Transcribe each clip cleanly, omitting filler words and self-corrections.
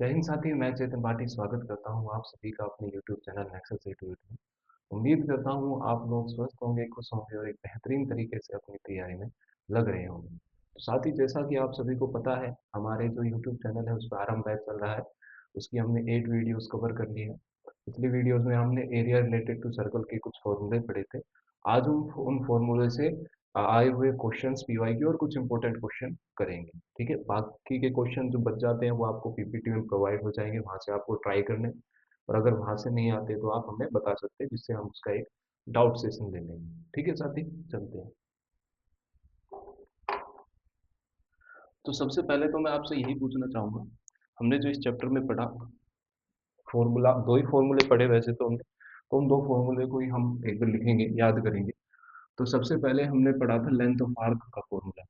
जय हिंद साथी, मैं चेतन भाटी स्वागत करता हूँ आप सभी का अपने YouTube channel Nexus A to it में। उम्मीद करता हूँ आप लोग स्वस्थ होंगे, खुश होंगे और एक बेहतरीन तरीके से अपनी तैयारी में लग रहे होंगे। तो साथ ही जैसा कि आप सभी को पता है, हमारे जो YouTube चैनल है उस पर आरंभ बैच चल रहा है। उसकी हमने 8 वीडियोस कवर कर ली है। पिछली वीडियोस में हमने एरिया रिलेटेड टू सर्कल के कुछ फॉर्मूले पढ़े थे। आज उन फॉर्मूले से आए हुए क्वेश्चंस पीवाई और कुछ इंपॉर्टेंट क्वेश्चन करेंगे। ठीक है, बाकी के क्वेश्चन जो बच जाते हैं वो आपको पीपीटी में प्रोवाइड हो जाएंगे, वहां से आपको ट्राई करने। और अगर वहां से नहीं आते तो आप हमें बता सकते हैं, जिससे हम उसका एक डाउट सेशन ले लेंगे। ठीक है साथी, चलते हैं। तो सबसे पहले तो मैं आपसे यही पूछना चाहूंगा, हमने जो इस चैप्टर में पढ़ा फॉर्मूला, दो ही फॉर्मूले पढ़े वैसे तो हमने, तो उन दो फॉर्मूले को ही हम एक बार लिखेंगे, याद करेंगे। तो सबसे पहले हमने पढ़ा था लेंथ ऑफ आर्क का फॉर्मूला।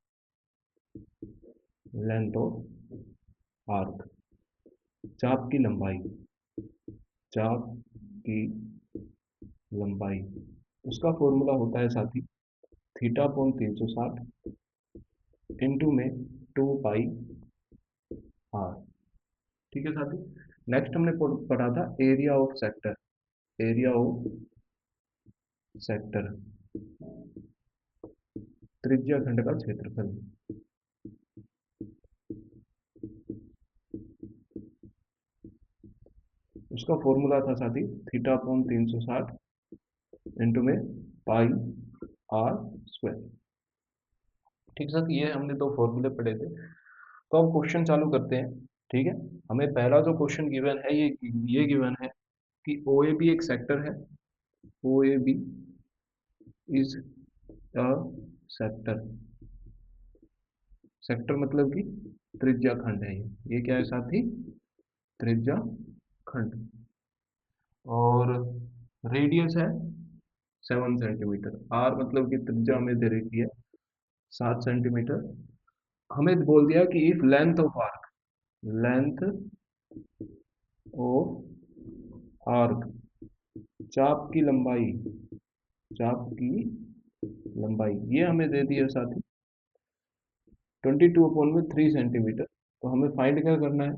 लेंथ ऑफ आर्क, चाप की लंबाई, चाप की लंबाई, उसका फॉर्मूला होता है साथी थीटा अपॉन 360 इंटू में 2 पाई आर। ठीक है साथी। नेक्स्ट हमने पढ़ा था area of sector, area of sector, त्रिज्या खंड का क्षेत्रफल। उसका फॉर्मूला था साथी थीटा अपॉन 360 इंटू में पाई आर स्क्वायर। ठीक है साथी, ये हमने दो फॉर्मूले पढ़े थे। तो अब क्वेश्चन चालू करते हैं। ठीक है, हमें पहला जो क्वेश्चन गिवन है ये गिवन है कि ओ ए बी एक सेक्टर है। O A B is a sector. Sector मतलब कि त्रिज्या खंड है ये क्या है साथी? त्रिज्या खंड। और रेडियस है 7 सेंटीमीटर। आर मतलब कि त्रिज्या हमें दे रखी है 7 सेंटीमीटर। हमें बोल दिया कि if length of arc, length of arc, चाप की लंबाई, चाप की लंबाई ये हमें दे दी है साथी 22/3 सेंटीमीटर। तो हमें फाइंड क्या करना है?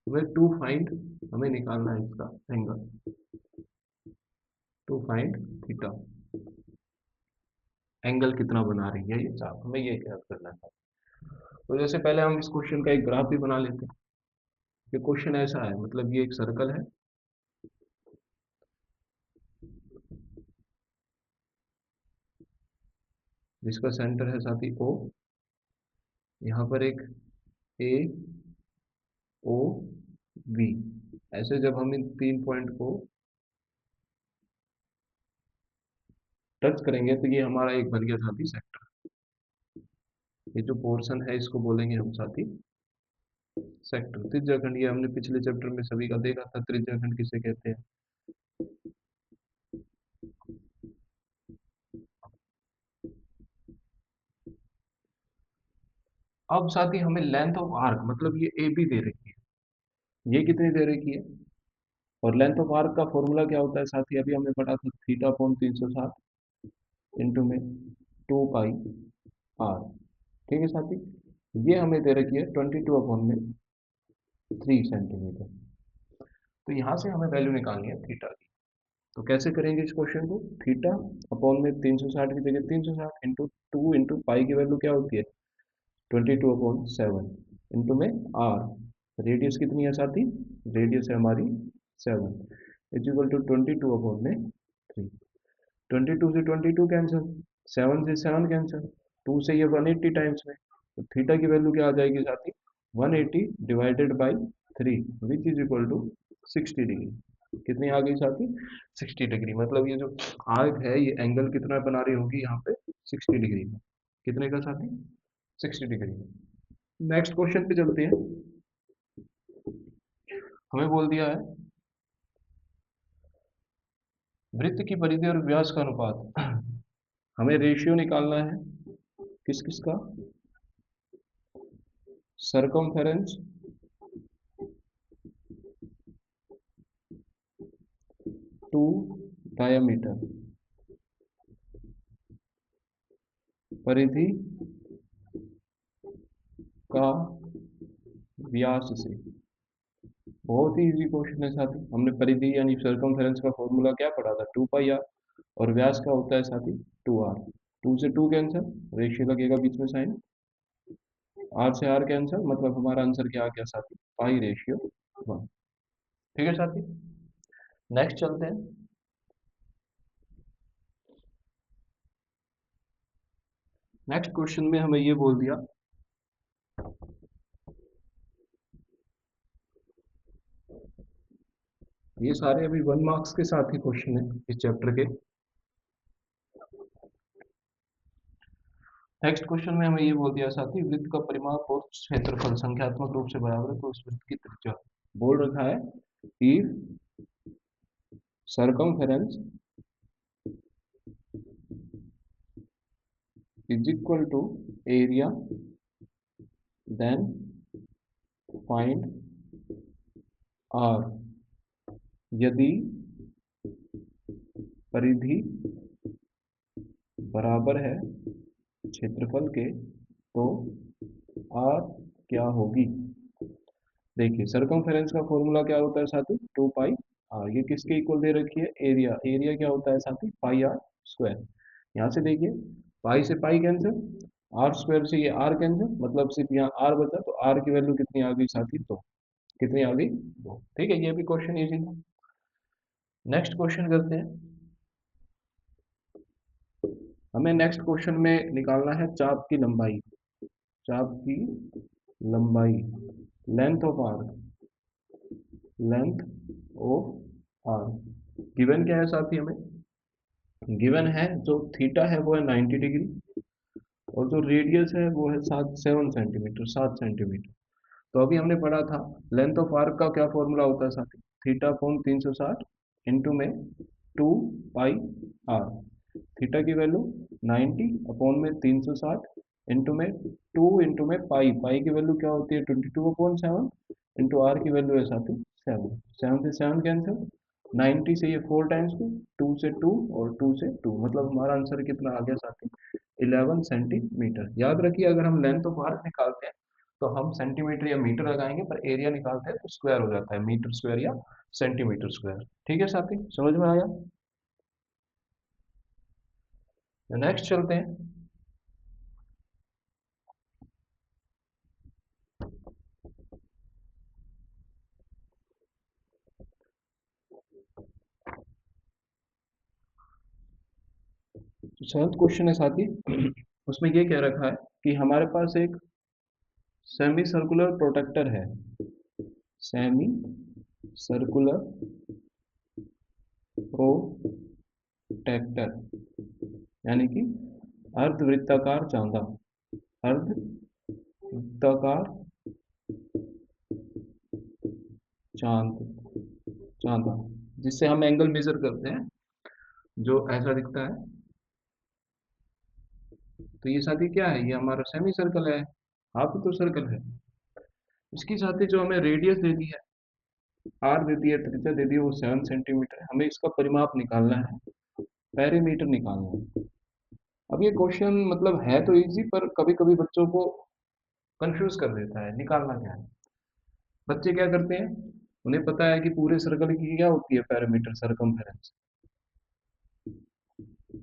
हमें टू फाइंड, हमें निकालना है इसका angle, to find theta. Angle कितना बना रही है ये चाप, हमें ये याद करना है। तो जैसे पहले हम इस क्वेश्चन का एक ग्राफ भी बना लेते हैं। ये क्वेश्चन ऐसा है, मतलब ये एक सर्कल है, जिसका सेंटर है साथी ओ। यहाँ पर एक ए ओ बी, ऐसे जब हम इन 3 पॉइंट को टच करेंगे तो ये हमारा एक बन गया साथी सेक्टर। ये जो पोर्शन है इसको बोलेंगे हम साथी सेक्टर। त्रिज्याखंड, ये हमने पिछले चैप्टर में सभी का देखा था, त्रिज्याखंड किसे कहते हैं। अब साथी हमें लेंथ ऑफ आर्क, मतलब ये ए बी दे रखी है, ये कितनी दे रखी है? और लेंथ ऑफ आर्क का फॉर्मूला क्या होता है साथी? अभी हमने पढ़ा था थीटा अपॉन 360 इंटू में 2 पाई आर। ठीक है साथी, ये हमें दे रखी है 22/3 सेंटीमीटर। तो यहाँ से हमें वैल्यू निकालनी है थीटा की। तो कैसे करेंगे इस क्वेश्चन को? थीटा अपॉन में 360 की जगह 360 इंटू 2 इंटू पाई की वैल्यू क्या होती है? 22/7 इंटू में आर। रेडियस कितनी है साथी? रेडियस है हमारी 7, इज इक्वल टू 22/3। 22 से 22 कैंसिल, 7 से 7 कैंसिल, 2 से ये 180 टाइम्स में। तो थीटा की वैल्यू क्या आ जाएगी साथी? 180 divided by 3 which is equal to 60 degree. कितनी आ गई साथी? 60 डिग्री। मतलब ये जो आर्क है ये एंगल कितना बना रही होगी यहाँ पे? 60 डिग्री में। कितने का साथी? 60 डिग्री में। नेक्स्ट क्वेश्चन पे चलते हैं। हमें बोल दिया है वृत्त की परिधि और व्यास का अनुपात। हमें रेशियो निकालना है किस किस का? सरकमफेरेंस टू डायामीटर, परिधि का व्यास से। बहुत ही इजी क्वेश्चन है साथी। हमने परिधि यानी सर्कमफेरेंस का फॉर्मूला क्या पढ़ा था, 2 पाई आर। और व्यास का होता है साथी 2 आर। 2 से 2 कैंसिल, रेशियो लगेगा बीच में साइन, आर से आर कैंसिल, मतलब हमारा आंसर क्या आ गया साथी, पाई/1। ठीक है साथी, नेक्स्ट चलते हैं। नेक्स्ट क्वेश्चन में हमें ये बोल दिया, ये सारे अभी 1 मार्क्स के साथ ही क्वेश्चन है इस चैप्टर के। नेक्स्ट क्वेश्चन में हमें ये बोल दिया साथी, वृत्त का परिमाप और क्षेत्रफल संख्यात्मक रूप से बराबर है तो उस वृत्त की त्रिज्या बोल रखा है, if circumference is equal to area then find r। यदि परिधि बराबर है क्षेत्रफल के तो r क्या होगी। देखिए सर्कमफेरेंस का फॉर्मूला क्या होता है साथी, 2 पाई आर। ये किसके इक्वल दे रखी है, एरिया। एरिया क्या होता है साथी, पाई/r²। यहाँ से देखिए, पाई से पाई कैंसिल, r² से ये r कैंसिल, मतलब सिर्फ यहाँ r बचा, तो r की वैल्यू कितनी आ गई साथी, तो कितनी आ गई, 2। ठीक है, ये भी क्वेश्चन इजी था। नेक्स्ट क्वेश्चन करते हैं। हमें नेक्स्ट क्वेश्चन में निकालना है चाप की लंबाई। चाप की लंबाई, length of arc, length of arc given क्या है साथी, हमें गिवन है जो थीटा है वो है 90 डिग्री, और जो रेडियस है वो है 7 सेंटीमीटर। तो अभी हमने पढ़ा था लेंथ ऑफ आर्क का क्या फॉर्मूला होता है साथी, थीटा अपॉन 360 इंटू में 2 पाई आर। थीटा की वैल्यू 90 अपॉन में 360 इंटू में 2 इंटू में पाई, पाई की वैल्यू क्या होती है 22/7 इंटू आर की वैल्यू है साथी 7। 7 से 7 कैंसिल, 90 से ये 4 टाइम्स 2 से 2 और 2 से 2, मतलब हमारा आंसर कितना आ गया साथी, 11 सेंटीमीटर। याद रखिए अगर हम लेंथ ऑफ आर्क निकालते हैं तो हम सेंटीमीटर या मीटर लगाएंगे, पर एरिया निकालते हैं तो स्क्वायर हो जाता है, मीटर स्क्वायर या सेंटीमीटर स्क्वायर। ठीक है साथी, समझ में आया। नेक्स्ट चलते हैं। तो 7th क्वेश्चन है साथी, उसमें ये कह रखा है कि हमारे पास एक सेमी सर्कुलर प्रोटेक्टर है। सेमी सर्कुलर प्रोटेक्टर यानी कि अर्धवृत्ताकार चांदा, अर्धवृत्ताकार चांद चांदा, जिससे हम एंगल मेजर करते हैं, जो ऐसा दिखता है। तो ये साथी क्या है, ये हमारा सेमी सर्कल है, हाफ तो सर्कल है। इसकी साथी जो हमें रेडियस दे दी है, आर दे दी है, त्रिज्या दे दी है, वो 7 सेंटीमीटर है। हमें इसका परिमाप निकालना है, पेरीमीटर निकालना है। अब ये क्वेश्चन मतलब है तो इजी, पर कभी कभी बच्चों को कंफ्यूज कर देता है, निकालना क्या है। बच्चे क्या करते हैं, उन्हें पता है कि पूरे सर्कल की क्या होती है पेरीमीटर, सर्कमफेरेंस,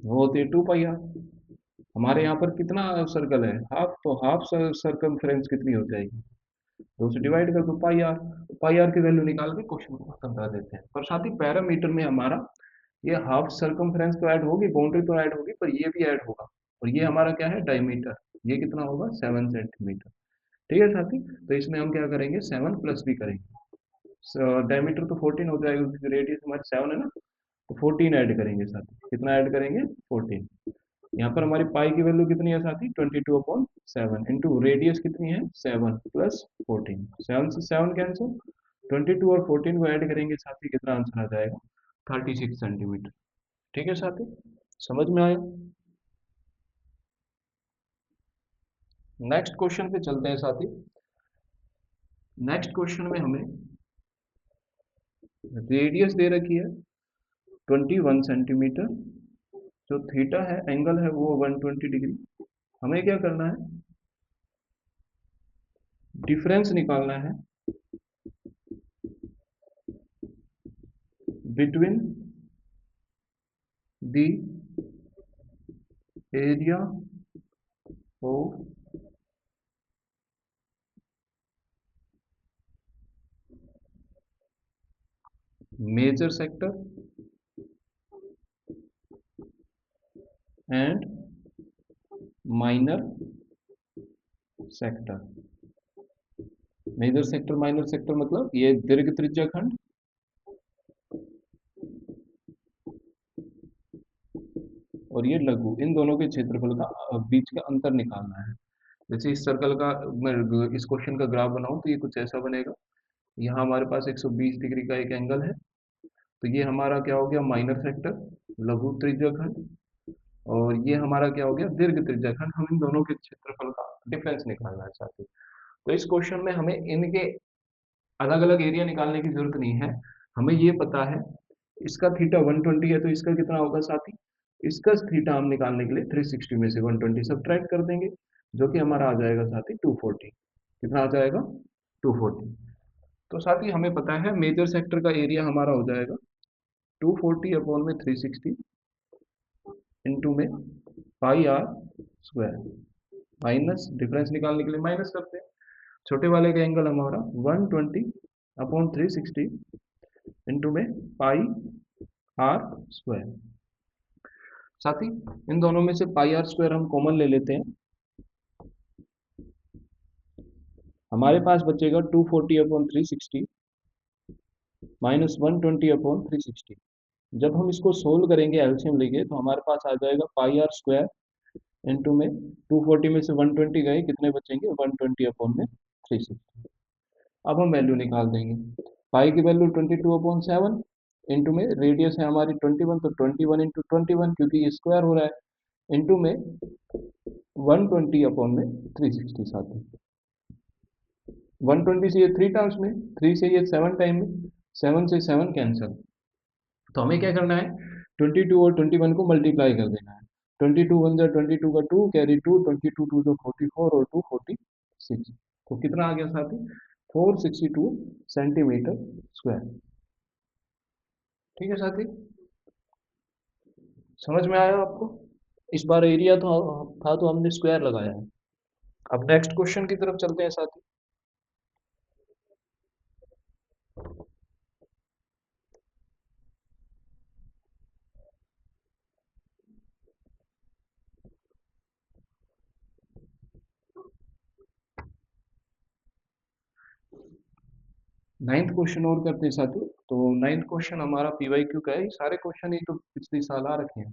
वो होती है 2 पाई आर। हमारे यहाँ पर कितना सर्कल है, हाफ, तो हाफ सर्कमफेरेंस कितनी हो जाएगी, 2 से डिवाइड कर दो, पाई आर। पाई आर की वैल्यू निकाल के क्वेश्चन को खत्म कर देते हैं। पर साथ ही पैरामीटर में हमारा ये हाफ सर्कमफ्रेंस तो ऐड होगी, बाउंड्री तो ऐड होगी, पर ये भी ऐड होगा। और ये हमारा क्या है, डायमीटर, ये कितना होगा 7 सेंटीमीटर। ठीक है साथी, तो इसमें हम क्या करेंगे, 7 प्लस भी करेंगे। डायमीटर तो 14 हो जाएगा क्योंकि रेडियस हमारी 7 है ना, तो 14 ऐड करेंगे साथी। कितना ऐड करेंगे, 14। यहाँ पर हमारी पाई की वैल्यू कितनी है साथी, 22/7 इंटू रेडियस कितनी है 7 प्लस 14, 7 से 7 कैंसिल, 22 और 14 को ऐड करेंगे साथी, कितना आंसर आ जाएगा, 36 सेंटीमीटर। ठीक है साथी, समझ में आया। नेक्स्ट क्वेश्चन पे चलते हैं साथी। नेक्स्ट क्वेश्चन में हमें रेडियस दे रखी है 21 सेंटीमीटर, जो थीटा है, एंगल है वो 120 डिग्री। हमें क्या करना है, डिफरेंस निकालना है between the area of major sector and minor sector। Major sector minor sector मतलब ये दीर्घ त्रिज्या खंड और ये लघु, इन दोनों के क्षेत्रफल का बीच का अंतर निकालना है। जैसे इस सर्कल का मैं इस क्वेश्चन का ग्राफ बनाऊं तो ये कुछ ऐसा बनेगा। यहाँ हमारे पास 120 डिग्री का एक एंगल है, तो ये हमारा क्या हो गया, माइनर सेक्टर लघु त्रिज्या खंड, और ये हमारा क्या हो गया, दीर्घ त्रिज्या खंड। हम इन दोनों के क्षेत्रफल का डिफरेंस निकालना चाहते हैं। तो इस क्वेश्चन में हमें इनके अलग अलग एरिया निकालने की जरूरत नहीं है। हमें ये पता है इसका थीटा 120 है, तो इसका कितना होगा साथी, इसका थीटा हम निकालने के लिए 360 में से 120 सब्ट्रैक्ट कर देंगे, जो कि हमारा आ जाएगा साथी 240। कितना आ जाएगा, 240। तो साथी हमें पता है मेजर सेक्टर का एरिया हमारा हो जाएगा 240 अपॉन में 360 इंटू में pi r square, minus difference निकालने के लिए माइनस करते हैं। छोटे वाले का एंगल हमारा 120 अपॉन 360 इंटू में पाई आर स्क्वायर। साथ ही इन दोनों में से पाई आर स्क्वायर हम कॉमन ले लेते हैं, हमारे पास बचेगा 240 अपॉन 360 माइनस 120 अपॉन 360। जब हम इसको सोल्व करेंगे एलसीएम लेंगे तो हमारे पास आ जाएगा पाई आर स्क्वायर इंटू में 240 में से 120 गए, कितने बचेंगे 120 अपॉन में 360। अब हम वैल्यू निकाल देंगे, पाई की वैल्यू 22 अपॉन 7 इंटू में रेडियस है हमारी 21, तो 21 इंटू 21 क्योंकि ये स्क्वायर हो रहा है, इंटू में 120 अपॉन में 360। साथ ही 120 से ये 3 टाइम्स में, 3 से ये 7 टाइम में, 7 से 7 कैंसिल। तो हमें क्या करना है, 22 और 21 को मल्टीप्लाई कर देना है। 22 वन जा 22 का 2 कैरी 2, 22 2 जो 44 और 2 46, तो कितना आ गया साथी 462 सेंटीमीटर स्क्वायर। ठीक है साथी, समझ में आया आपको। इस बार एरिया था तो हमने स्क्वायर लगाया है। अब नेक्स्ट क्वेश्चन की तरफ चलते हैं साथी। नाइन्थ क्वेश्चन और करते हैं साथी। तो नाइन्थ क्वेश्चन हमारा पीवाईक्यू का है, सारे क्वेश्चन ही तो पिछले साल आ रखे हैं।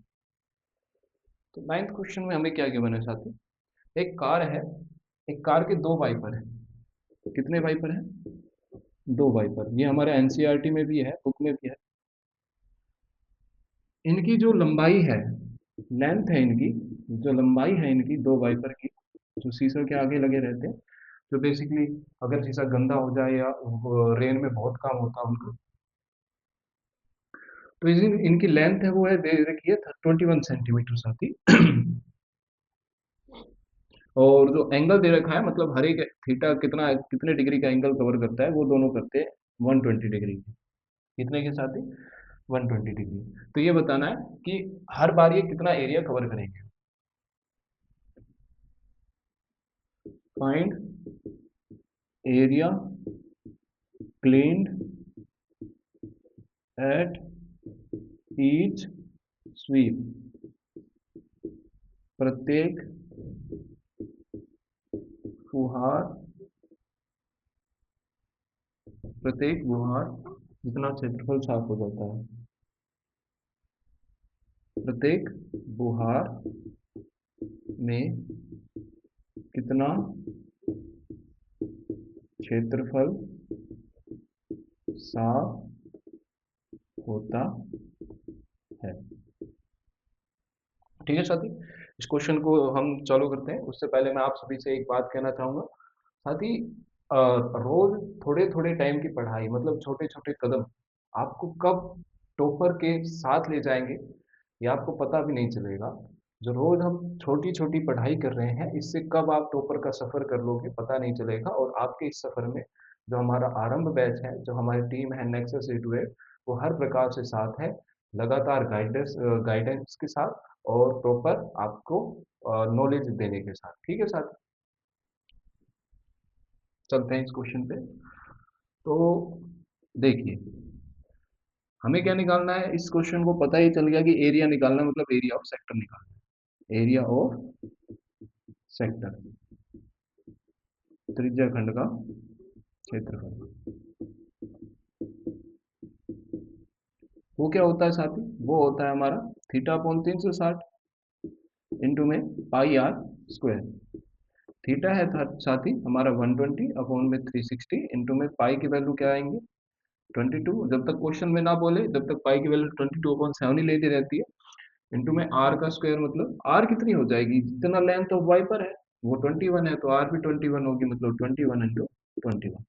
तो नाइन्थ क्वेश्चन में हमें क्या गिवन है साथी, एक कार है, एक कार के दो वाइपर है। कितने वाइपर हैं, दो वाइपर। ये हमारे एनसीईआरटी में भी है, बुक में भी है। इनकी जो लंबाई है, लेंथ है इनकी, जो लंबाई है इनकी दो वाइपर की, जो शीशे के आगे लगे रहते हैं, जो बेसिकली अगर शीशा गंदा हो जाए या रेन में बहुत काम होता है उनका, तो इनकी लेंथ है वो है दे रखी है 21 सेंटीमीटर साथी। और जो एंगल दे रखा है, मतलब हर एक थीटा कितना कितने डिग्री का एंगल कवर करता है, वो दोनों करते हैं 120 डिग्री। कितने के साथ ही 120 डिग्री। तो ये बताना है कि हर बार ये कितना एरिया कवर करेंगे। Find area cleaned at each sweep, प्रत्येक फुहार, प्रत्येक फुहार जितना क्षेत्रफल साफ हो जाता है, प्रत्येक बुहार में कितना क्षेत्रफल साफ होता है। ठीक है साथी, इस क्वेश्चन को हम चालू करते हैं। उससे पहले मैं आप सभी से एक बात कहना चाहूंगा साथी, रोज थोड़े थोड़े टाइम की पढ़ाई, मतलब छोटे छोटे कदम आपको कब टॉपर के साथ ले जाएंगे ये आपको पता भी नहीं चलेगा। जो रोज हम छोटी छोटी पढ़ाई कर रहे हैं, इससे कब आप टॉपर का सफर कर लोगे पता नहीं चलेगा। और आपके इस सफर में जो हमारा आरंभ बैच है, जो हमारी टीम है नेक्सस ए टू एट, वो हर प्रकार से साथ है, लगातार गाइडेंस गाइडेंस के साथ और प्रॉपर आपको नॉलेज देने के साथ। ठीक है साथ, चलते हैं इस क्वेश्चन पे। तो देखिए, हमें क्या निकालना है, इस क्वेश्चन को पता ही चल गया कि एरिया निकालना मतलब एरिया ऑफ सेक्टर निकालना है। एरिया ऑफ सेक्टर, त्रिज्या खंड का क्षेत्रफल। वो क्या होता है साथी, वो होता है हमारा थीटा अपॉन 360 इंटू में पाई आर स्क्वायर। थीटा है साथी हमारा 120 अपॉन में 360 इंटू में पाई की वैल्यू क्या आएंगे 22। जब तक क्वेश्चन में ना बोले तब तक पाई की वैल्यू 22/7 ही लेती रहती है। इंटू में आर का स्क्वायर, मतलब आर कितनी हो जाएगी, जितना लेंथ ऑफ वाइपर है वो 21 है, तो आर भी 21 होगी, मतलब 21 इंटू 21।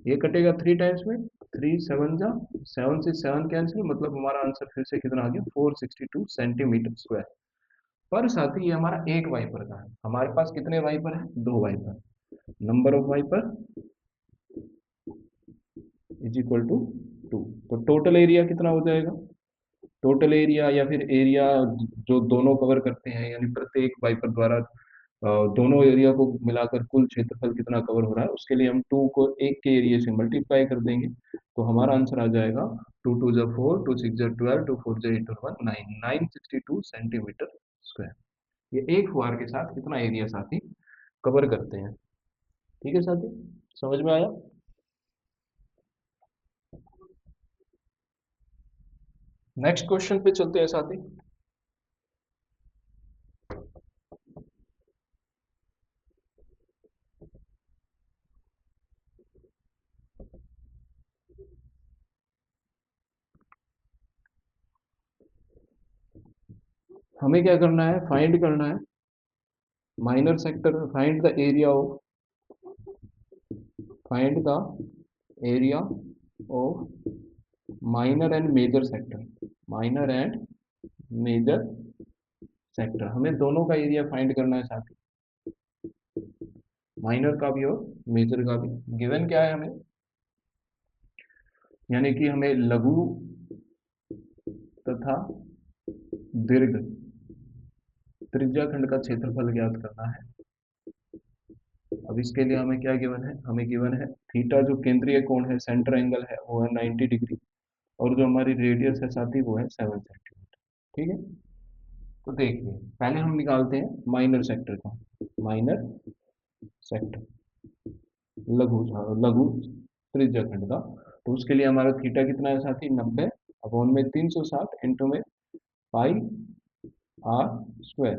ये कटेगा 3 टाइम्स में, 3 7 जा 7 से 7 कैंसिल, मतलब हमारा आंसर फिर से कितना आ गया 462 सेंटीमीटर स्क्वायर। पर साथ ही ये हमारा एक वाइपर का है, हमारे पास कितने वाइपर है, दो wiper. Number of wiper is equal to 2। तो टोटल एरिया कितना हो जाएगा, टोटल एरिया या फिर एरिया जो दोनों कवर करते हैं, यानी प्रत्येक वाइपर द्वारा दोनों एरिया को मिलाकर कुल क्षेत्रफल कितना कवर हो रहा है, उसके लिए हम 2 को एक के एरिया से मल्टीप्लाई कर देंगे। तो हमारा आंसर आ जाएगा 2 2 जा 4, 2 6 जा 12, 2 4 जा 8 और 1 9, 962 सेंटीमीटर स्क्वायर। ये एक फुहार के साथ कितना एरिया साथी कवर करते हैं। ठीक है साथी, समझ में आया। नेक्स्ट क्वेश्चन पे चलते हैं साथी। हमें क्या करना है, फाइंड करना है minor sector, find the area of, find the area of minor and major sector, minor and major sector. हमें दोनों का एरिया फाइंड करना है साथ ही, माइनर का भी और मेजर का भी। गिवन क्या है हमें, यानी कि हमें लघु तथा दीर्घ त्रिज्या खंड का क्षेत्रफल ज्ञात करना है। अब इसके लिए हमें क्या गिवन है, हमें गिवन है थीटा जो केंद्रीय कोण है, सेंटर एंगल है, वो है 90 डिग्री, और जो हमारी रेडियस है साथी वो है 7 सेंटीमीटर। ठीक है, तो देखिए पहले हम निकालते हैं माइनर सेक्टर का, माइनर सेक्टर लघु लघु त्रिज्या खंड का। तो उसके लिए हमारा थीटा कितना है साथी 90 अपॉन में 360 इंटू में pi r square,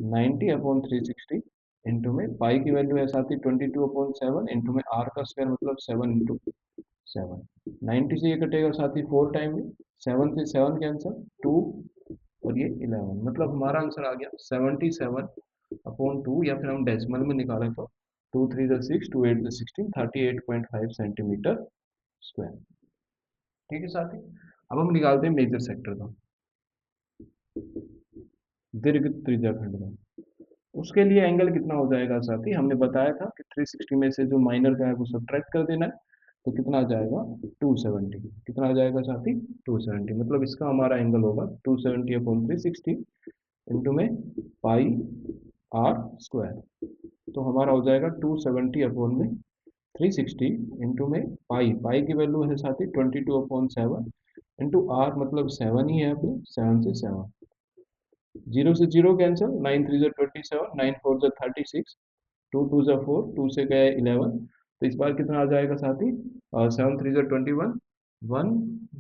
90 upon 360 into में पाई की वैल्यू है साथी 22/7 इंटू में आर का स्क्वायर मतलब 7 इंटू 7। 90 से ये कटेगा साथी 4 टाइम में, 7 से 7 कैंसिल, 2 और ये 11, मतलब हमारा आंसर आ गया 77/2, या फिर हम डेसिमल में निकालें तो 2 3 जा 6, 2 8 जा 16, 38.5 सेंटीमीटर स्क्वायर। ठीक है साथी, अब हम निकालते हैं मेजर सेक्टर का, दीर्घ त्रिज्या खंड का। उसके लिए एंगल कितना हो जाएगा साथी, हमने बताया था कि 360 में से जो माइनर का है वो सब्ट्रैक्ट कर देना है, तो कितना आ जाएगा 270, कितना आ जाएगा साथी 270, मतलब इसका हमारा एंगल होगा 270 अपॉन 360 इंटू में पाई आर स्क्वायर। तो हमारा हो जाएगा 270 अपॉन में 360 इंटू में पाई, पाई की वैल्यू है साथी 22/7 इंटू आर, मतलब 7 ही है अपने, 7 से 7, 0 से 0 कैंसिल, 9 3 जा 27, 9 4 जा 36, 2 2 जा 4, 2 से गया 11, तो इस बार कितना आ जाएगा साथी 7 3 जा 21, 1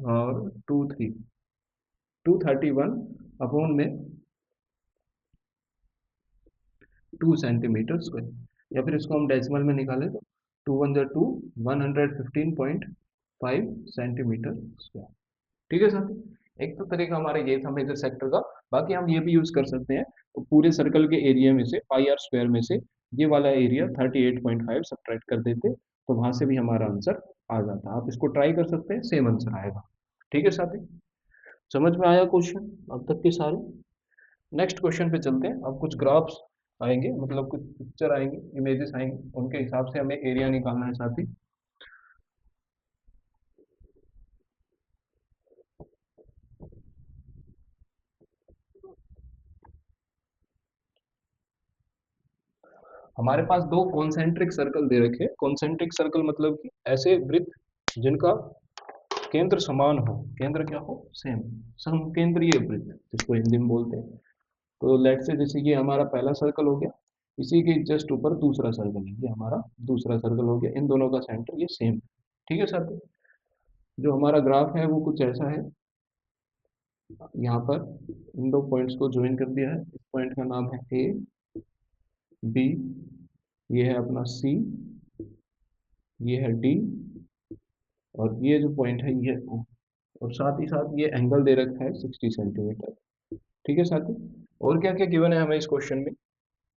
और 2 3, 231 अपॉन में 2 सेंटीमीटर स्क्वायर, या फिर इसको हम डेसिमल में निकालें तो 2 1 जा 2, 115.5 सेंटीमीटर स्क्वायर। ठीक है साथी, एक तो तरीका हमारा ये था मेजर सेक्टर का। बाकी हम ये भी यूज कर सकते हैं, तो पूरे सर्कल के एरिया में से पाई आर स्क्वायर में से ये वाला एरिया 38.5 सब्ट्रैक्ट कर देते, तो वहां से भी हमारा आंसर आ जाता। आप इसको ट्राई कर सकते हैं, सेम आंसर आएगा। ठीक है साथी, समझ में आया क्वेश्चन अब तक के सारे। नेक्स्ट क्वेश्चन पे चलते हैं। अब कुछ ग्राफ्स आएंगे, मतलब कुछ पिक्चर आएंगे, इमेजेस आएंगे, उनके हिसाब से हमें एरिया निकालना है साथी। हमारे पास दो कॉन्सेंट्रिक सर्कल दे रखे हैं। कॉन्सेंट्रिक सर्कल मतलब कि ऐसे वृत्त जिनका केंद्र समान हो, केंद्र क्या हो, सेम, समकेंद्रीय वृत्त जिसको हिंदी में बोलते हैं। तो लेट से जैसे ये हमारा पहला सर्कल हो गया, इसी के जस्ट ऊपर दूसरा सर्कल है, ये हमारा दूसरा सर्कल हो गया, इन दोनों का सेंटर ये सेम। ठीक है साथी, जो हमारा ग्राफ है वो कुछ ऐसा है। यहाँ पर इन दो पॉइंट्स को ज्वाइन कर दिया है। इस पॉइंट का नाम है ए, बी, ये है अपना सी, ये है डी, और ये जो पॉइंट है ये ओ। और साथ ही साथ ये एंगल दे रखा है 60 सेंटीमीटर। ठीक है साथी, और क्या क्या गिवन है हमें इस क्वेश्चन में?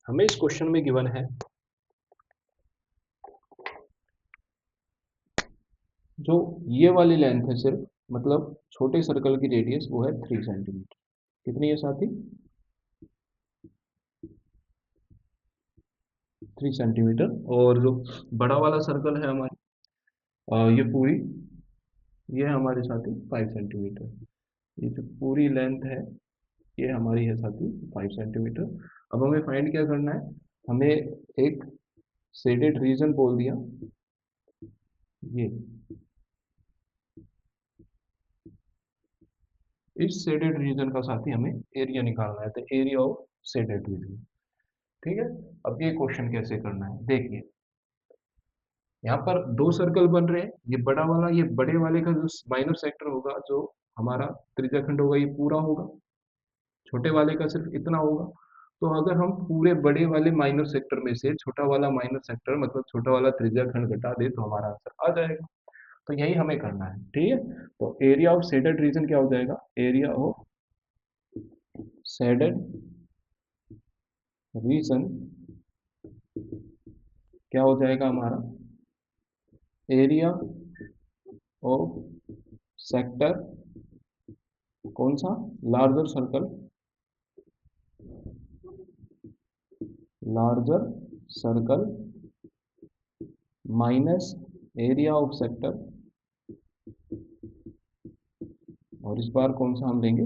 हमें इस क्वेश्चन में गिवन है जो ये वाली लेंथ है सिर्फ, मतलब छोटे सर्कल की रेडियस वो है 3 सेंटीमीटर। कितनी है साथी? 3 सेंटीमीटर। और जो बड़ा वाला सर्कल है हमारी, ये पूरी, ये है हमारे साथी 5 सेंटीमीटर। ये जो पूरी लेंथ है ये हमारी है साथी 5 सेंटीमीटर। अब हमें फाइंड क्या करना है? हमें एक शेडेड रीजन बोल दिया, ये इस शेडेड रीजन का साथी हमें एरिया निकालना है, तो एरिया ऑफ शेडेड रीजन। ठीक है, अब ये क्वेश्चन कैसे करना है देखिए। यहाँ पर दो सर्कल बन रहे हैं, ये बड़ा वाला, ये बड़े वाले का जो माइनर सेक्टर होगा, जो हमारा त्रिज्याखंड होगा, ये पूरा होगा, छोटे वाले का सिर्फ इतना होगा। तो अगर हम पूरे बड़े वाले माइनर सेक्टर में से छोटा वाला माइनर सेक्टर मतलब छोटा वाला त्रिज्याखंड घटा दे तो हमारा आंसर आ जाएगा। तो यही हमें करना है। ठीक है, तो एरिया ऑफ शेडेड रीजन क्या हो जाएगा? एरिया ऑफ शेडेड रीजन क्या हो जाएगा हमारा? एरिया ऑफ सेक्टर, कौन सा? Larger circle, larger circle minus area of sector, और इस बार कौन सा हम लेंगे?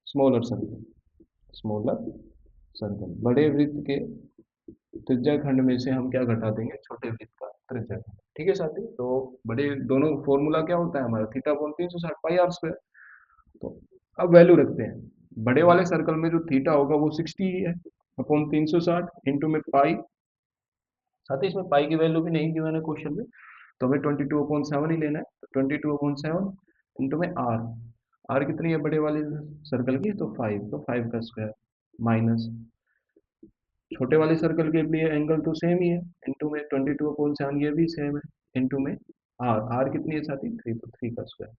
Smaller circle, smaller circle. बड़े वृत्त के त्रिज्याखंड में से हम क्या घटा देंगे? छोटे वृत्त का त्रिज्याखंड। ठीक है साथी, तो बड़े दोनों फॉर्मूला क्या होता है हमारा? Theta upon 360 pi r square. तो अब वैल्यू रखते हैं, बड़े वाले सर्कल में जो थीटा होगा वो 60 ही है, अपॉन 360 इंटू में पाई। साथ ही इसमें पाई की वैल्यू भी नहीं गिवन है क्वेश्चन में, तो हमें 22/7 ही लेना है। तो 22/7 इंटू में आर, आर कितनी है बड़े वाले सर्कल की? तो 5, तो 5 का स्क्वायर, माइनस छोटे वाले सर्कल के लिए एंगल तो सेम ही है, इंटू में 22/7 ये भी सेम है, इंटू में आर, आर कितनी है साथी? 3, तो 3 का स्क्वायर।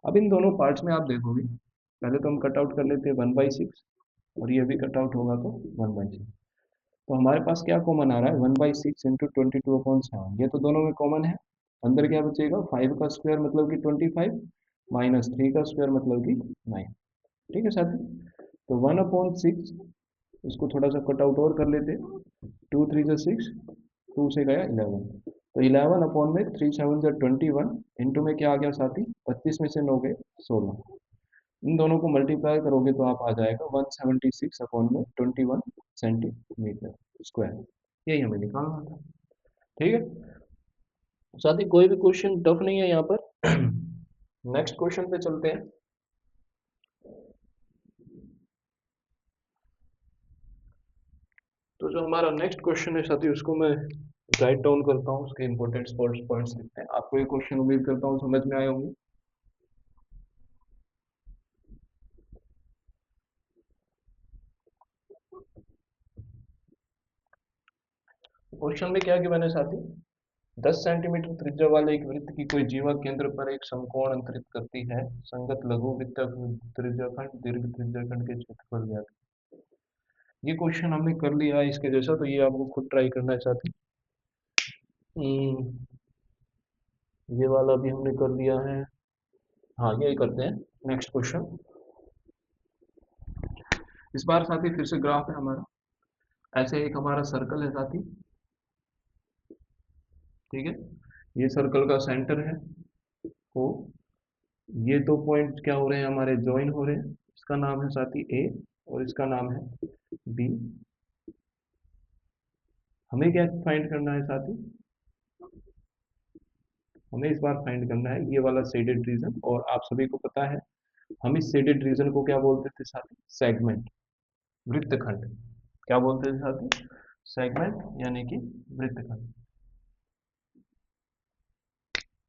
अब इन दोनों पार्ट्स में आप देखोगे, पहले तो हम कट आउट कर लेते हैं 1/6, और ये भी कट आउट होगा तो 1/6। तो हमारे पास क्या कॉमन आ रहा है? 1/6 इंटू 22/7, ये तो दोनों में कॉमन है। अंदर क्या बचेगा? 5 का स्क्वायर मतलब कि 25, माइनस 3 का स्क्वायर मतलब कि 9। ठीक है साथी, तो 1/6, इसको थोड़ा सा कट आउट और कर लेते, 2×3 = 6, 2 से गया 11, तो 11 अपॉन में 3×7 = 21, इंटू में क्या आ गया साथी? 25 में से 9 गए 16। इन दोनों को मल्टीप्लाई करोगे तो आप आ जाएगा 176 अपॉन में 21 सेंटीमीटर स्क्वायर। यही हमें निकालना था। ठीक है साथी, कोई भी क्वेश्चन टफ नहीं है यहाँ पर। नेक्स्ट क्वेश्चन पे चलते हैं। तो जो हमारा नेक्स्ट क्वेश्चन है साथी, उसको मैं राइट डाउन करता हूँ, उसके इंपॉर्टेंट पॉइंट्स लिखते हैं। आपको ये क्वेश्चन उम्मीद करता हूँ समझ में आए होंगे। क्वेश्चन में क्या गिवन है साथी? 10 सेंटीमीटर त्रिज्या वाले एक वृत्त की कोई जीवा केंद्र पर एक समकोण अंतरित करती है। संगत लघु वृत्त त्रिज्याखंड दीर्घ त्रिज्याखंड के क्षेत्रफल ज्ञात। ये क्वेश्चन हमने कर लिया है इसके जैसा, तो ये आपको खुद ट्राई करना है साथी। ये वाला भी हमने कर लिया है। हाँ, यही करते हैं। नेक्स्ट क्वेश्चन, इस बार साथी फिर से ग्राफ है हमारा। ऐसे एक हमारा सर्कल है साथी, ठीक है, ये सर्कल का सेंटर है ओ। ये दो पॉइंट क्या हो रहे हैं हमारे? ज्वाइन हो रहे हैं। इसका नाम है साथी ए, और इसका नाम है बी। हमें क्या फाइंड करना है साथी, हमें इस बार फाइंड करना है ये वाला शेडेड रीजन, और आप सभी को पता है हम इस शेडेड रीजन को क्या बोलते थे साथी, सेगमेंट, वृत्तखंड। क्या बोलते थे साथी, सेगमेंट यानी कि वृत्तखंड।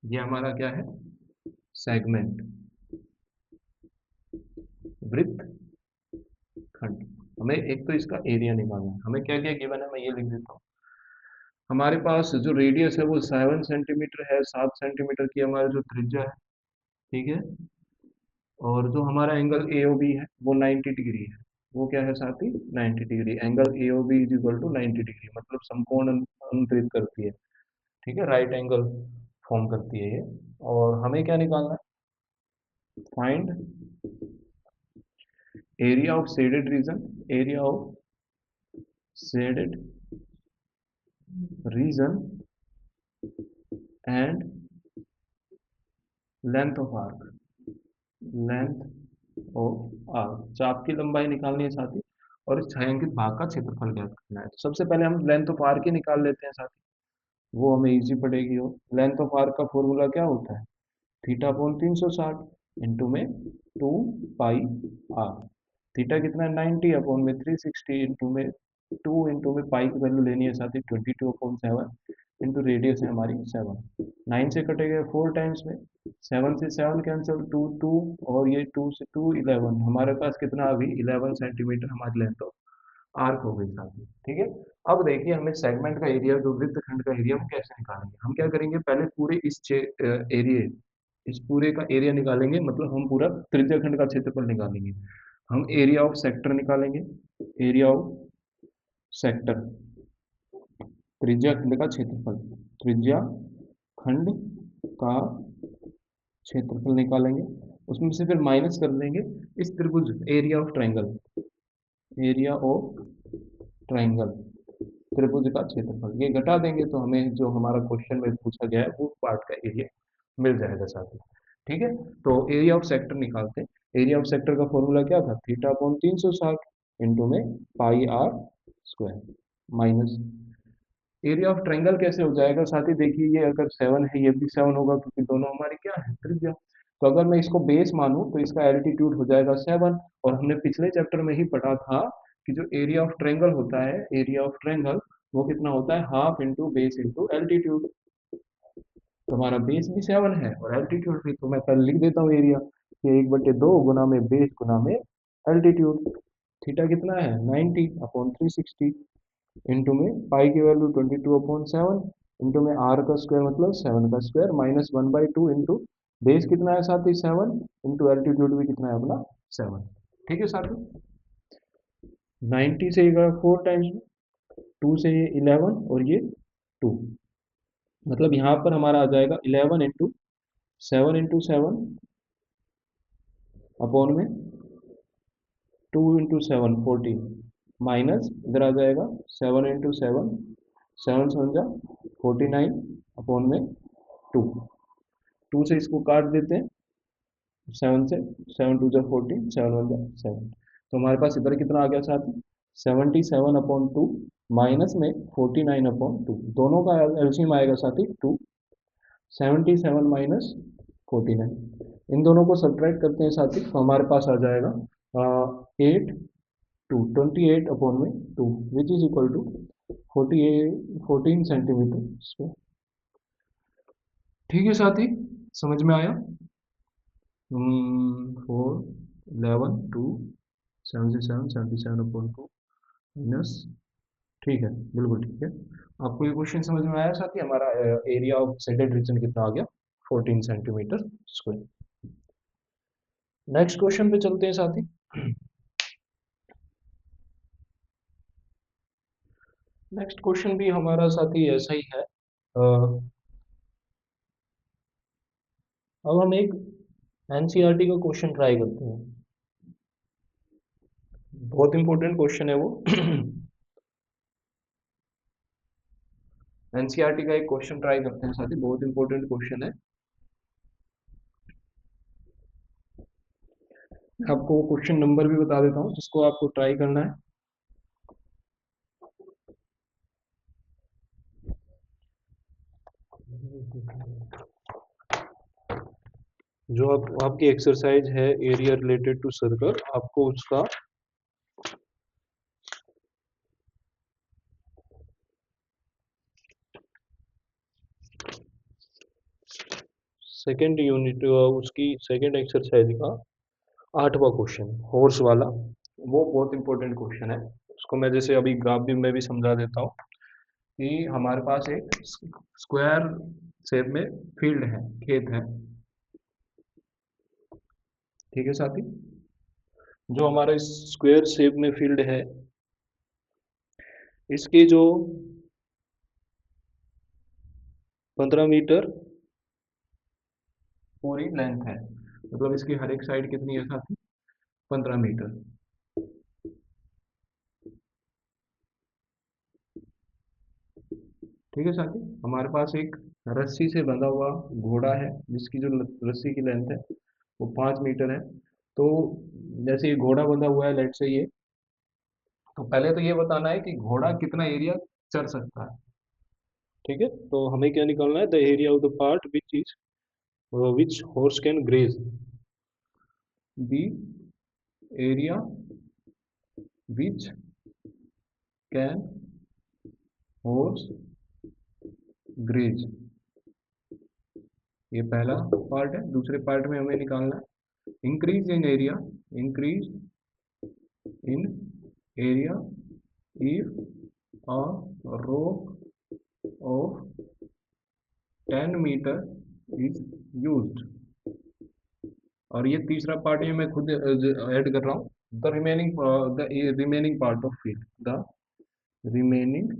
ये हमारा क्या है, सेगमेंट, वृत्तखंड। हमें एक तो इसका एरिया निकालना है, हमें क्या क्या गिवन है, मैं ये लिख देता हूँ। हमारे पास जो रेडियस है वो 7 सेंटीमीटर है, 7 सेंटीमीटर की हमारा जो त्रिज्या है, ठीक है। और जो हमारा एंगल ए ओ बी है वो 90 डिग्री है। वो क्या है साथी, 90 degree. Angle A O B is equal to 90 degree, मतलब समकोण अंतरित करती है, ठीक है, राइट एंगल फॉर्म करती है ये। और हमें क्या निकालना है, find area of shaded region, area of shaded region and length of arc, length of arc, चाप की लंबाई निकालनी है साथी, और इस छायांकित भाग का क्षेत्रफल ज्ञात करना है। तो सबसे पहले हम लेंथ ऑफ आर्क ही निकाल लेते हैं साथी, वो हमें इजी पड़ेगी। हो लेंथ ऑफ आर्क का फॉर्मूला क्या होता है, थीटा अपॉन 360 इंटू में 2 पाई आर। थीटा कितना है, 90 अपॉन में 360 इंटू में 2 इंटू में पाई की वैल्यू लेनी है साथ ही 22/7 इंटू रेडियस है हमारी 7। 9 से कटेगा 4 टाइम्स में, 7 से 7 कैंसिल, 2 2, और ये 2 से 2 11, हमारे पास कितना अभी 11 सेंटीमीटर हमारी लेंथ ऑफ आर्क हो गई साथी, ठीक है। अब देखिए हमें सेगमेंट का एरिया, जो वृत्तखंड का एरिया, वो कैसे निकालेंगे। हम क्या करेंगे, पहले पूरे इस एरिया, इस पूरे का एरिया निकालेंगे, मतलब हम पूरा त्रिज्या खंड का क्षेत्रफल निकालेंगे। हम एरिया ऑफ सेक्टर निकालेंगे, एरिया ऑफ सेक्टर, त्रिज्या खंड का क्षेत्रफल, त्रिज्या खंड का क्षेत्रफल निकालेंगे। उसमें से फिर माइनस कर देंगे इस त्रिभुज, area of triangle, area of triangle, त्रिभुज का क्षेत्रफल, ये घटा देंगे तो हमें जो हमारा क्वेश्चन में पूछा गया है वो पार्ट का एरिया मिल जाएगा साथ ही, ठीक है। तो एरिया ऑफ सेक्टर निकालते हैं। एरिया ऑफ सेक्टर का फॉर्मूला क्या था, थीटा अपॉन 360 इंटू में pi r square, minus area of triangle कैसे हो जाएगा साथी, देखिए ये अगर 7 है ये भी 7 होगा, क्योंकि दोनों हमारे क्या है, त्रिज्या। तो अगर मैं इसको बेस मानूं तो इसका एल्टीट्यूड हो जाएगा 7, और हमने पिछले चैप्टर में ही पढ़ा था कि जो एरिया ऑफ ट्रायंगल होता है, एरिया ऑफ ट्रायंगल वो कितना होता है, half into base into altitude. तो हमारा बेस भी 7 है और एल्टीट्यूड भी, तो मैं पहले लिख देता हूँ एरिया, ये 1/2 गुना में बेस गुना में एल्टीट्यूड। थीटा कितना है, 90 अपॉन 360 इंटू में पाई की वैल्यू 22/7 इंटू में आर का स्क्वायर मतलब 7 का स्क्वायर, माइनस 1/2 इंटू बेस कितना है साथ ही 7 इंटू एल्टीट्यूड भी कितना है अपना 7, ठीक है साथ ही। 90 से ये 4 टाइम्स में, 2 से ये 11 और ये 2, मतलब यहाँ पर हमारा आ जाएगा 11 इंटू 7 अपॉन में 2 इंटू 7 14, माइनस इधर आ जाएगा 7 इंटू 7, 7 7 जा 49 अपॉन में 2, 2 से इसको काट देते हैं 7 से, 7 2 जा 14, 7 1 जा 7, तो हमारे पास इधर कितना आ गया साथ, 77/2 माइनस में 49/2, दोनों का एलसीएम आएगा साथ ही 2, 77 माइनस 49, इन दोनों को सब्ट्रैक्ट करते हैं साथ ही, तो हमारे पास आ जाएगा 8 2 28/2 which is equal to 14 centimetre square, ठीक है साथी, समझ में आया। 4 11 2 77 77/2 माइनस, ठीक है, बिल्कुल ठीक है। आपको ये क्वेश्चन समझ में आया साथी, हमारा एरिया ऑफ सेडेड रीजन कितना आ गया, 14 सेंटीमीटर स्क्वायर। नेक्स्ट क्वेश्चन पे चलते हैं साथी। नेक्स्ट क्वेश्चन भी हमारा साथी ऐसा ही है। अब हम एक एनसीईआरटी का क्वेश्चन ट्राई करते हैं, बहुत इंपॉर्टेंट क्वेश्चन है वो। एनसीईआरटी का एक क्वेश्चन ट्राई करते हैं साथी, बहुत इंपॉर्टेंट क्वेश्चन है। आपको क्वेश्चन नंबर भी बता देता हूँ जिसको आपको ट्राई करना है। जो आपकी एक्सरसाइज है एरिया रिलेटेड टू सर्कल, आपको उसका सेकंड यूनिट, उसकी सेकंड एक्सरसाइज का 8वां क्वेश्चन हॉर्स वाला, वो बहुत इंपॉर्टेंट क्वेश्चन है। उसको मैं जैसे अभी ग्राफ भी मैं भी समझा देता हूँ कि हमारे पास एक स्क्वायर शेप में फील्ड है, खेत है, ठीक है साथी। जो हमारा स्क्वायर शेप में फील्ड है, इसकी जो 15 मीटर पूरी लेंथ है, मतलब इसकी हर एक साइड कितनी है साथी, 15 मीटर। ठीक है साथी। हमारे पास एक रस्सी से बंधा हुआ घोड़ा है, जिसकी जो रस्सी की लेंथ है वो 5 मीटर है। तो जैसे ये घोड़ा बंधा हुआ है, लेट से ये, तो पहले तो ये बताना है कि घोड़ा कितना एरिया चल सकता है। ठीक है, तो हमें क्या निकालना है, the area of the part which is which horse can graze, the area which can horse graze, ये पहला पार्ट है। दूसरे पार्ट में हमें निकालना है increase in area, increase in area if a rope of 10 metre is used। और ये तीसरा पार्ट में मैं खुद ऐड कर रहा हूँ, the remaining part of field, the remaining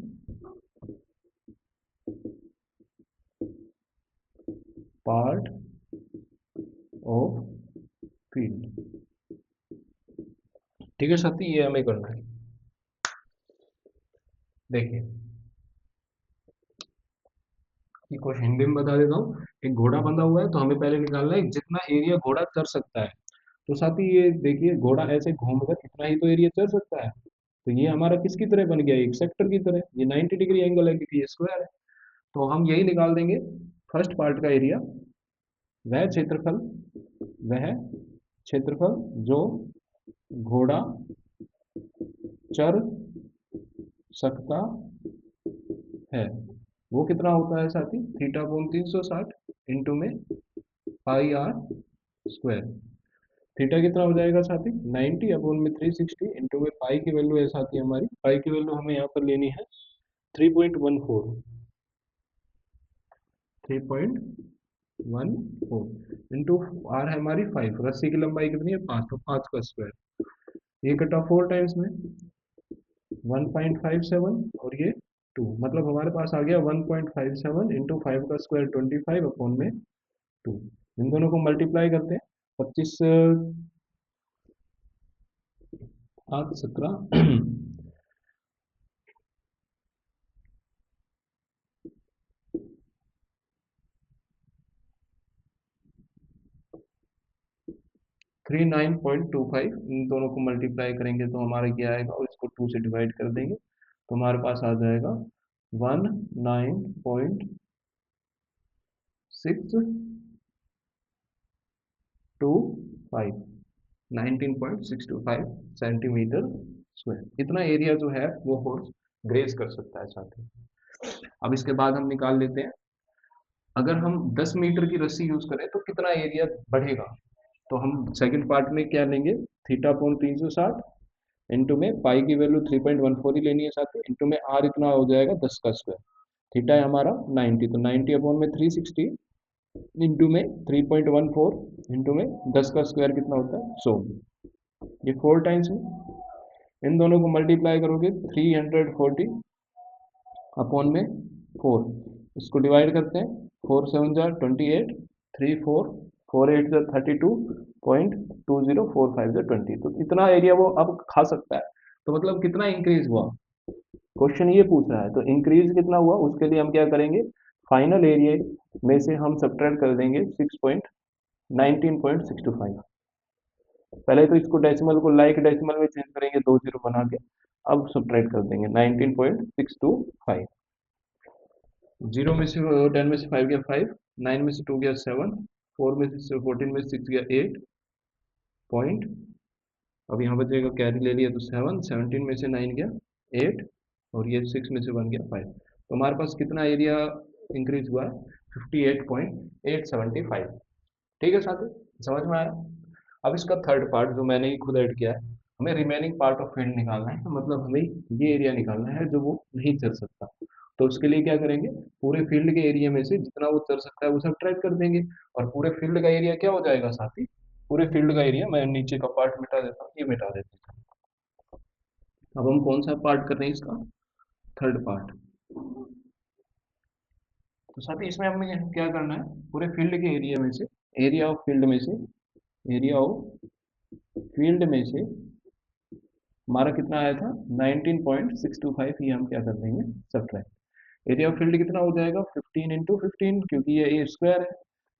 part of field. ठीक है साथी, ये हमें करना है। देखिए, कुछ हिंदी में बता देता हूँ। एक घोड़ा बंधा हुआ है, तो हमें पहले निकालना है जितना एरिया घोड़ा चढ़ सकता है। तो साथी ये देखिए, घोड़ा ऐसे घूमकर इतना ही तो एरिया चढ़ सकता है। तो ये हमारा किसकी तरह बन गया, एक सेक्टर की तरह। ये 90 डिग्री एंगल है क्योंकि ये स्क्वायर है। तो हम यही निकाल देंगे फर्स्ट पार्ट का एरिया, वह क्षेत्रफल, वह क्षेत्रफल जो घोड़ा चढ़ सकता है, वो कितना होता है साथी, थीटा कोण 360 इंटू में पाई आर स्क्वायर। थीटा कितना हो जाएगा साथी, 90 अपॉन में 360 इंटू में पाई की वैल्यू है साथी, हमारी पाई की वैल्यू हमें यहाँ पर लेनी है 3.14, 3.14 इंटू आर है हमारी 5, रस्सी की लंबाई कितनी है 5, तो 5 का स्क्वायर। ये कटा 4 टाइम्स में 1.57 और ये 2, मतलब हमारे पास आ गया 1.57 इंटू 5 का स्क्वायर 25 अपॉन में 2। इन दोनों को मल्टीप्लाई करते हैं, 25 8 17 39.25, इन दोनों को मल्टीप्लाई करेंगे तो हमारा क्या आएगा, और इसको 2 से डिवाइड कर देंगे तो हमारे पास आ जाएगा 19.625, 19.625 सेंटीमीटर स्क्वायर। इतना एरिया जो है वो हॉर्स ग्रेज कर सकता है साथ ही। अब इसके बाद हम निकाल लेते हैं, अगर हम 10 मीटर की रस्सी यूज करें तो कितना एरिया बढ़ेगा। तो हम सेकंड पार्ट में क्या लेंगे, थीटा अपॉन 360 इंटू में पाई की वैल्यू 3.14 ही लेनी है साथ ही, इंटू में आर इतना हो जाएगा 10 का स्क्वायर। थीटा है हमारा 90, तो 90 अपॉन में 360 इंटू में 3.14 इंटू में 10 का स्क्वायर कितना होता है 100। ये 4 टाइम्स है, इन दोनों को मल्टीप्लाई करोगे 340 अपॉन में 4, इसको डिवाइड करते हैं, 4 7 जार 28, 3 4 4 8 जार 32.20, 4 5 जार 20, तो इतना एरिया वो अब खा सकता है। तो मतलब कितना इंक्रीज हुआ, क्वेश्चन ये पूछ रहा है, तो इंक्रीज कितना हुआ उसके लिए हम क्या करेंगे, फाइनल एरिया में से हम सब्ट्रैक्ट कर देंगे 19.625। पहले तो इसको डेसिमल को लाइक डेसिमल में चेंज करेंगे, 2 जीरो बना के, अब सब्ट्रैक्ट कर देंगे 19.625। जीरो में से 10 में से 5 गया 5, 9 में से 2 गया 7, 4 में से 14 में से 6 गया 8 पॉइंट। अब यहाँ बचेगा कैरी ले लिया तो 7, 17 में से 9 गया 8, और ये 6 में से 1 गया 5। तो हमारे पास कितना एरिया इंक्रीज हुआ है? 58.875। ठीक है साथी, समझ में आया? अब इसका थर्ड पार्ट जो मैंने ही खुद ऐड किया है, हमें रिमेनिंग पार्ट ऑफ फील्ड निकालना है। तो मतलब हमें ये एरिया निकालना है जो वो नहीं चल सकता। तो उसके लिए क्या करेंगे, पूरे फील्ड के एरिया में से जितना वो चल सकता है वो सब ट्रैक कर देंगे, और पूरे फील्ड का एरिया क्या हो जाएगा साथी? पूरे फील्ड का एरिया, मैं नीचे का पार्ट मिटा देता हूँ, ये मिटा देते हैं। अब हम कौन सा पार्ट कर रहे हैं इसका? Third part. तो साथी इसमें हमें क्या करना है, पूरे फील्ड के एरिया में से, एरिया ऑफ फील्ड में से, एरिया ऑफ फील्ड में से हमारा कितना आया था? 19.625। ये हम क्या कर देंगे? सब्ट्रैक्ट। एरिया ऑफ फील्ड कितना हो जाएगा? 15 इंटू 15, क्योंकि ये ए स्क्वायर है,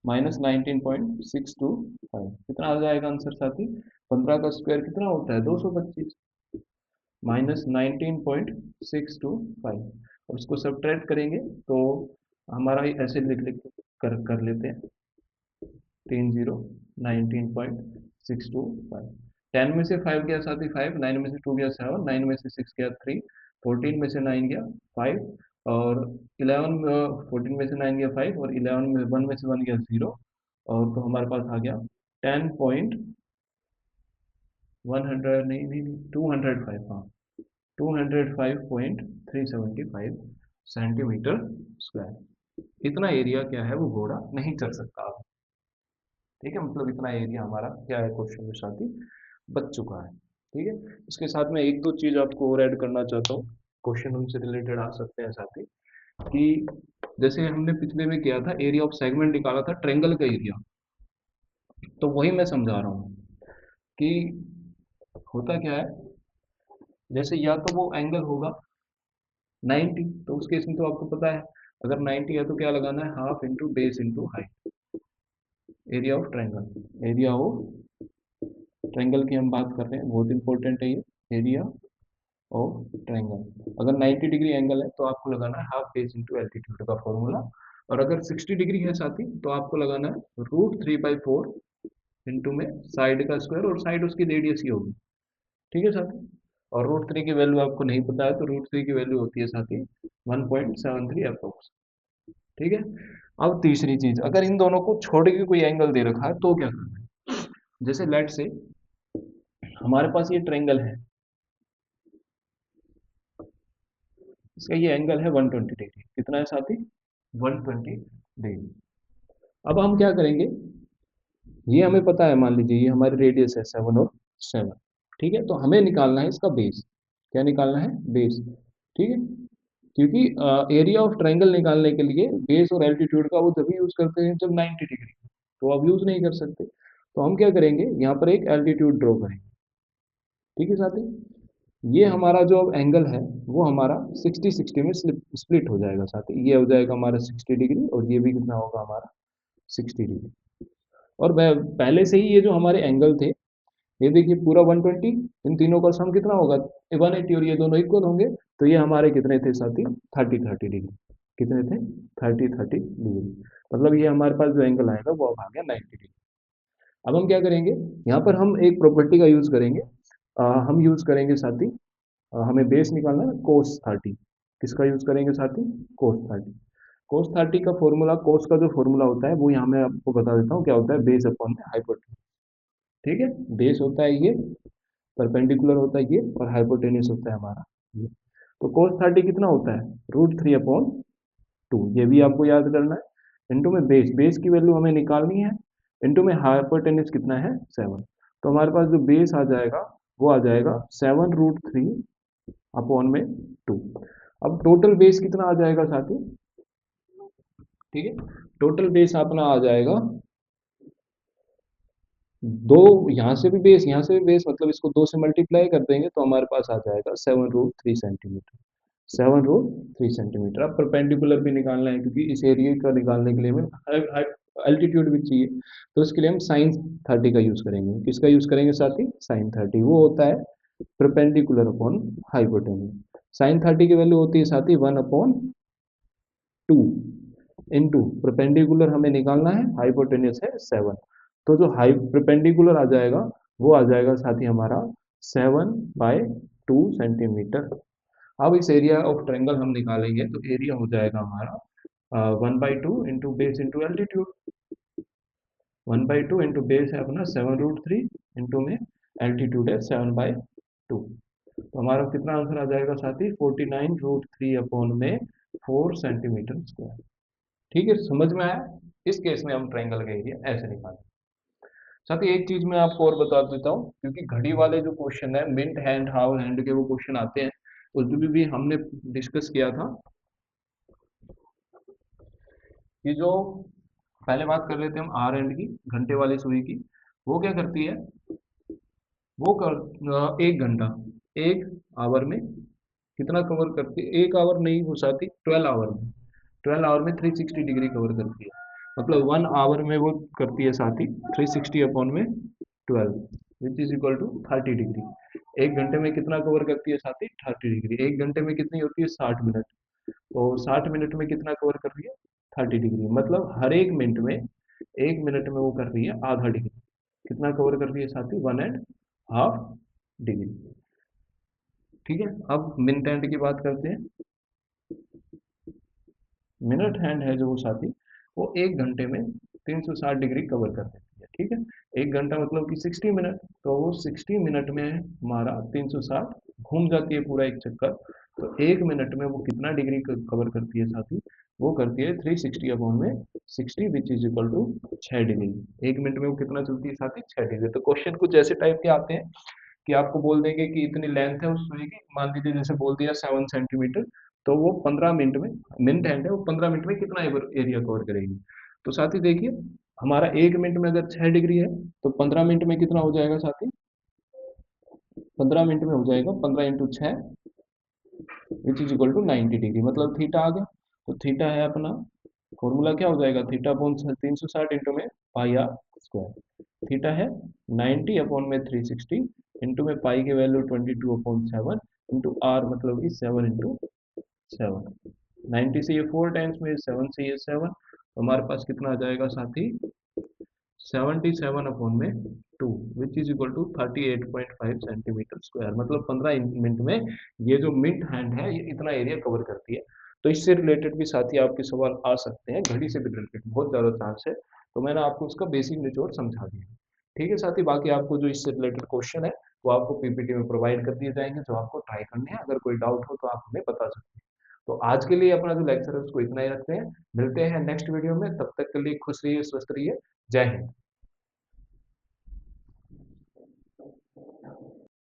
माइनस 19.625। कितना आ जाएगा आंसर साथी? 15 का स्क्वायर कितना होता है? 225, माइनस 19.625। और इसको सब्ट्रैक्ट करेंगे तो हमारा ऐसे लिख लिख कर लेते हैं, 30, 19.625। 10 में से 5 गया साथी 5, 9 में से 2 गया 7, 9 में से 6 गया 3, 14 में से 9 गया 5, और 11 14 में से 9 गया 5, और 11 में 1 में से 1 गया 0, और तो हमारे पास आ गया 10.100, नहीं नहीं नहीं, 205, हाँ, 205.375 सेंटीमीटर स्क्वायर। इतना एरिया क्या है, वो घोड़ा नहीं चल सकता। ठीक है, मतलब इतना एरिया हमारा क्या है, क्वेश्चन में साथ ही बच चुका है। ठीक है, इसके साथ में एक दो चीज आपको और ऐड करना चाहता हूँ, क्वेश्चन उनसे रिलेटेड आ सकते हैं साथ ही, कि जैसे हमने पिछले में किया था, एरिया ऑफ सेगमेंट निकाला था ट्रेंगल का एरिया, तो वही मैं समझा रहा हूँ कि होता क्या है, जैसे या तो वो एंगल होगा 90, तो उस केस में तो आपको पता है, अगर 90 है तो क्या लगाना है? Half into base into height. Area of triangle, area of triangle की हम बात कर रहे हैं, बहुत इंपॉर्टेंट है ये, एरिया ऑफ ट्रायंगल। अगर 90 डिग्री एंगल है तो आपको लगाना है हाफ बेस इंटू एल्टीट्यूड का फॉर्मूला, और अगर 60 डिग्री है साथी तो आपको लगाना है √3/4 इंटू में साइड का स्क्वायर, और साइड उसकी रेडियस ही होगी। ठीक है साथी, और √3 की वैल्यू आपको नहीं पता है, तो √3 की वैल्यू होती है साथी 1.73 अप्रोक्स। ठीक है, अब तीसरी चीज, अगर इन दोनों को छोड़ के कोई एंगल दे रखा है तो क्या करना है? जैसे लेट से हमारे पास ये ट्रायंगल है, इसका ये एंगल है 120 डिग्री, कितना है साथी? 120 डिग्री। अब हम क्या करेंगे, ये हमें पता है, मान लीजिए ये हमारी रेडियस है 7 और 7। ठीक है, तो हमें निकालना है इसका बेस। क्या निकालना है? बेस। ठीक है, क्योंकि एरिया ऑफ ट्रायंगल निकालने के लिए बेस और एल्टीट्यूड का वो तभी यूज करते हैं जब 90 डिग्री, तो अब यूज नहीं कर सकते। तो हम क्या करेंगे, यहाँ पर एक एल्टीट्यूड ड्रॉ करेंगे। ठीक है साथी, ये हमारा जो अब एंगल है वो हमारा 60-60 में स्प्लिट हो जाएगा साथी, ये हो जाएगा हमारा 60 डिग्री, और ये भी कितना होगा हमारा? 60 डिग्री। और पहले से ही ये जो हमारे एंगल थे, ये देखिए पूरा 120, इन तीनों का सम कितना होगा? 180, और ये दोनों इक्वल होंगे, तो ये हमारे कितने थे साथी? 30-30 डिग्री। कितने थे? 30-30 डिग्री। मतलब ये हमारे पास जो एंगल आएगा वो अब आ गया 90 डिग्री। अब हम क्या करेंगे, यहाँ पर हम एक प्रॉपर्टी का यूज करेंगे, हम यूज करेंगे साथी, हमें बेस निकालना है cos 30। किसका यूज करेंगे साथी? cos 30। cos 30 का फॉर्मूला, cos का जो फॉर्मूला होता है वो यहाँ मैं आपको बता देता हूँ क्या होता है, बेस अपॉन हाइपोटेन्यूज। ठीक है, बेस होता है ये, परपेंडिकुलर होता है ये, और हाइपोटेन्यूस होता है हमारा ये। तो cos 30 कितना होता है? √3/2, ये भी आपको याद करना है। इंटू में बेस, बेस की वैल्यू हमें निकालनी है, इंटू में हाइपोटेन्यूस कितना है? 7। तो हमारे पास जो बेस आ जाएगा वो आ जाएगा 7√3/2। अब टोटल बेस कितना आ जाएगा साथी? ठीक है, टोटल बेस अपना आ जाएगा दो, यहाँ से भी बेस, यहाँ से भी बेस, मतलब इसको 2 से मल्टीप्लाई कर देंगे तो हमारे पास आ जाएगा 7√3 सेंटीमीटर। 7√3 सेंटीमीटर। अब परपेंडिकुलर भी निकालना है, क्योंकि इस एरिया का निकालने के लिए हमें एल्टीट्यूड भी चाहिए, तो इसके लिए हम sin 30 का यूज करेंगे। किसका यूज करेंगे साथी? sin 30। वो होता है परपेंडिकुलर अपॉन हाइपोटेन्यूज। sin 30 की वैल्यू होती है साथी 1/2 इंटू परपेंडिकुलर हमें निकालना है, हाइपोटेन्यूस है 7। तो जो हाई परपेंडिकुलर आ जाएगा वो आ जाएगा साथी हमारा 7/2 सेंटीमीटर। अब इस एरिया ऑफ ट्रायंगल हम निकालेंगे तो एरिया हो जाएगा हमारा 1/2 into base into altitude. 1/2 into base है अपना 7√3 इंटू में एल्टीट्यूड है 7/2। तो हमारा कितना आंसर आ जाएगा साथी 49√3 अपॉन में 4 सेंटीमीटर स्क्वायर। ठीक है, समझ में आया। इस केस में हम ट्रायंगल का एरिया ऐसे निकालें। साथ ही एक चीज मैं आपको और बता देता हूँ, क्योंकि घड़ी वाले जो क्वेश्चन है मिनट हैंड हाउ हैंड के वो क्वेश्चन आते हैं, उसमें भी हमने डिस्कस किया था कि जो पहले बात कर रहे थे हम आर एंड की, घंटे वाली सुई की, वो क्या करती है, वो कर 1 घंटा, 1 आवर में कितना कवर करती है, 1 आवर नहीं हो सकती, 12 आवर में, 12 आवर में 360 डिग्री कवर करती है। मतलब 1 आवर में वो करती है साथी 360 अपॉन में 12 which is equal to 30 degree. 1 घंटे में कितना कवर करती है साथी 30 डिग्री। 1 घंटे में कितनी होती है 60 मिनट, तो 60 मिनट में कितना कवर कर रही है 30 डिग्री। मतलब हर 1 मिनट में, 1 मिनट में वो कर रही है आधा डिग्री। कितना कवर कर रही है साथी 1.5 डिग्री। ठीक है, अब मिनट हैंड की बात करते हैं। मिनट हैंड है जो वो साथी, वो 1 घंटे में 360 डिग्री कवर कर देती है। ठीक है, 1 घंटा मतलब कि 60 मिनट, तो वो 60 मिनट में हमारा 360 घूम जाती है पूरा एक चक्कर। तो 1 मिनट में वो कितना डिग्री कवर करती है साथी, वो करती है 360 अपॉन में 60 which is equal to 6 degree. 1 minute में वो कितना चलती है साथी 6 डिग्री। तो क्वेश्चन कुछ ऐसे टाइप के आते हैं कि आपको बोल देंगे कि इतनी लेंथ है उस सुई की, मान लीजिए जैसे बोल दिया 7 सेंटीमीटर, तो वो 15 मिनट में, मिनट हैंड है वो 15 मिनट में कितना एरिया कवर करेगी। तो साथी देखिए, हमारा 1 मिनट में अगर 6 डिग्री है, तो 15 मिनट में कितना हो जाएगा साथी, 15 मिनट में हो जाएगा 15 × 6 which is equal to 90 degree. मतलब थीटा आ गया। तो थीटा है अपना, फॉर्मूला क्या हो जाएगा, थीटा अपॉन 360 इंटू में पाई आर स्क्वायर। थीटा है 90 अपॉन में 360 इंटू में पाई की वैल्यू 22/7 इंटू आर मतलब कि 7/7। 90 से ये 4 टाइम्स में, 7 से ये 7, तो हमारे पास कितना आ जाएगा साथी 77/2 which is equal to 38.5 centimetre square. मतलब 15 मिनट में ये जो मिड हैंड है ये इतना एरिया कवर करती है। तो इससे रिलेटेड भी साथी आपके सवाल आ सकते हैं, घड़ी से भी रिलेटेड बहुत ज़्यादा चांस है। तो मैंने आपको उसका बेसिक निचोड़ समझा दिया। ठीक है साथी, बाकी आपको जो इससे रिलेटेड क्वेश्चन है वो आपको पीपीटी में प्रोवाइड कर दिए जाएंगे, जो आपको ट्राई करने हैं। अगर कोई डाउट हो तो आप हमें बता सकते हैं। तो आज के लिए अपना जो लेक्चर है उसको इतना ही रखते हैं। मिलते हैं नेक्स्ट वीडियो में, तब तक के लिए खुश रहिए, स्वस्थ रहिए। जय हिंद।